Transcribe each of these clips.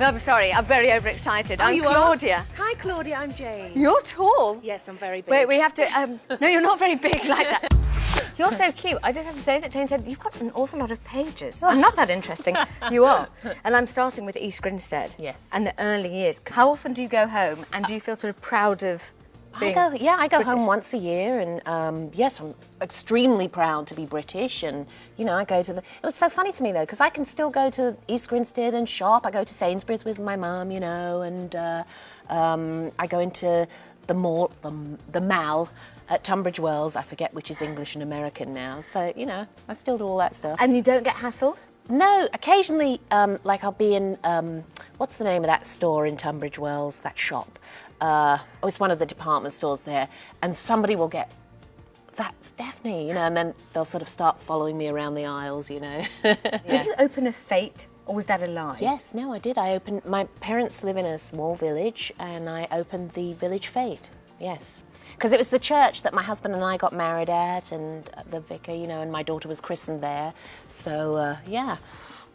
I'm sorry, I'm very overexcited. I'm you Claudia. Are? Hi, Claudia, I'm Jane. You're tall. Yes, I'm very big. Wait, we have to... no, you're not very big like that. You're so cute. I just have to say that Jane said, you've got an awful lot of pages. I'm not that interesting. You are. And I'm starting with East Grinstead. Yes. And the early years. How often do you go home and do you feel sort of proud of being I go British? home once a year, and yes, I'm extremely proud to be British. And you know, I go to the. It was so funny to me though, because I can still go to East Grinstead and shop. I go to Sainsbury's with my mum, you know, and I go into the mall, the Mall at Tunbridge Wells. I forget which is English and American now. So you know, I still do all that stuff. And you don't get hassled? No, occasionally, like I'll be in, what's the name of that store in Tunbridge Wells, that shop? It's one of the department stores there, and somebody will get, that's Daphne, you know, and then they'll sort of start following me around the aisles, you know. Did you open a Fate, or was that a lie? Yes, no, I did. My parents live in a small village, and I opened the village Fate, yes. Because it was the church that my husband and I got married at, and the vicar, you know, and my daughter was christened there. So, yeah,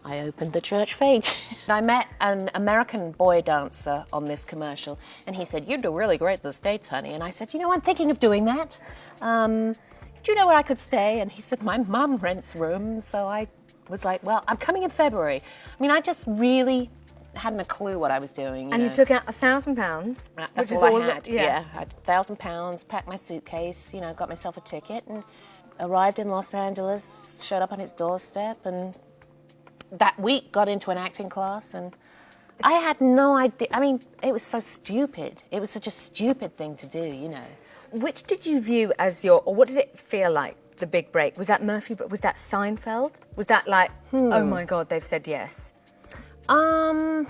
I opened the church Fate. I met an American boy dancer on this commercial, and he said, "You do really great in the States, honey." And I said, "You know, I'm thinking of doing that. Do you know where I could stay?" And he said, "My mum rents rooms." So I was like, well, I'm coming in February. I mean, I just really hadn't a clue what I was doing. And you took out £1,000. That's all I had. Yeah, I had £1,000, packed my suitcase, you know, got myself a ticket and arrived in Los Angeles, showed up on its doorstep, and that week got into an acting class, and I had no idea. I mean, it was so stupid. It was such a stupid thing to do, you know. Which did you view as your, or what did it feel like, the big break? Was that Murphy, was that Seinfeld? Was that like, oh my God, they've said yes? Yeah,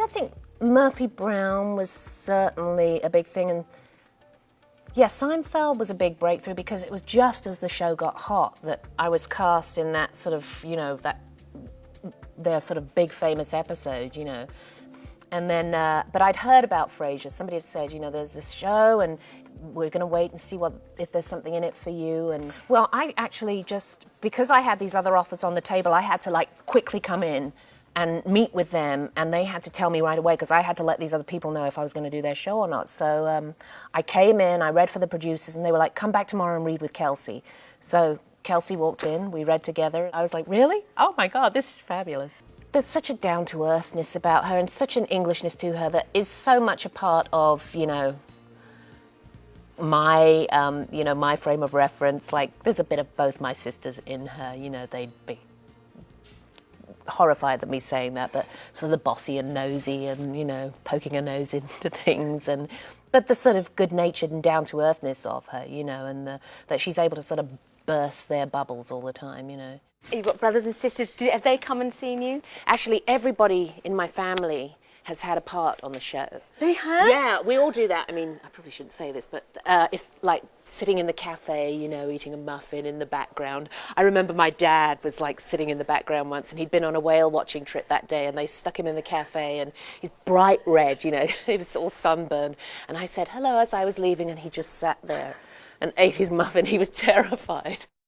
I think Murphy Brown was certainly a big thing, and yeah, Seinfeld was a big breakthrough because it was just as the show got hot that I was cast in that sort of, you know, their sort of big famous episode, you know. And then, but I'd heard about Frasier. Somebody had said, you know, there's this show and we're going to wait and see if there's something in it for you. And well, I actually just, because I had these other offers on the table, I had to like quickly come in and meet with them, and they had to tell me right away because I had to let these other people know if I was going to do their show or not. So I came in, I read for the producers, and they were like, "Come back tomorrow and read with Kelsey." So Kelsey walked in, we read together. I was like, "Really? Oh my God, this is fabulous." There's such a down-to-earthness about her and such an Englishness to her that is so much a part of, you know, my frame of reference. Like, there's a bit of both my sisters in her, you know, they'd be horrified at me saying that, but sort of the bossy and nosy and, you know, poking her nose into things, but the sort of good-natured and down-to-earthness of her, you know, and that she's able to sort of burst their bubbles all the time, you know. You've got brothers and sisters. Have they come and seen you? Actually, everybody in my family has had a part on the show. They have? Yeah, we all do that. I mean, I probably shouldn't say this, but if, like, sitting in the cafe, you know, eating a muffin in the background. I remember my dad was, like, sitting in the background once, and he'd been on a whale-watching trip that day, and they stuck him in the cafe, and he's bright red, you know, he was all sunburned. And I said hello as I was leaving, and he just sat there and ate his muffin. He was terrified.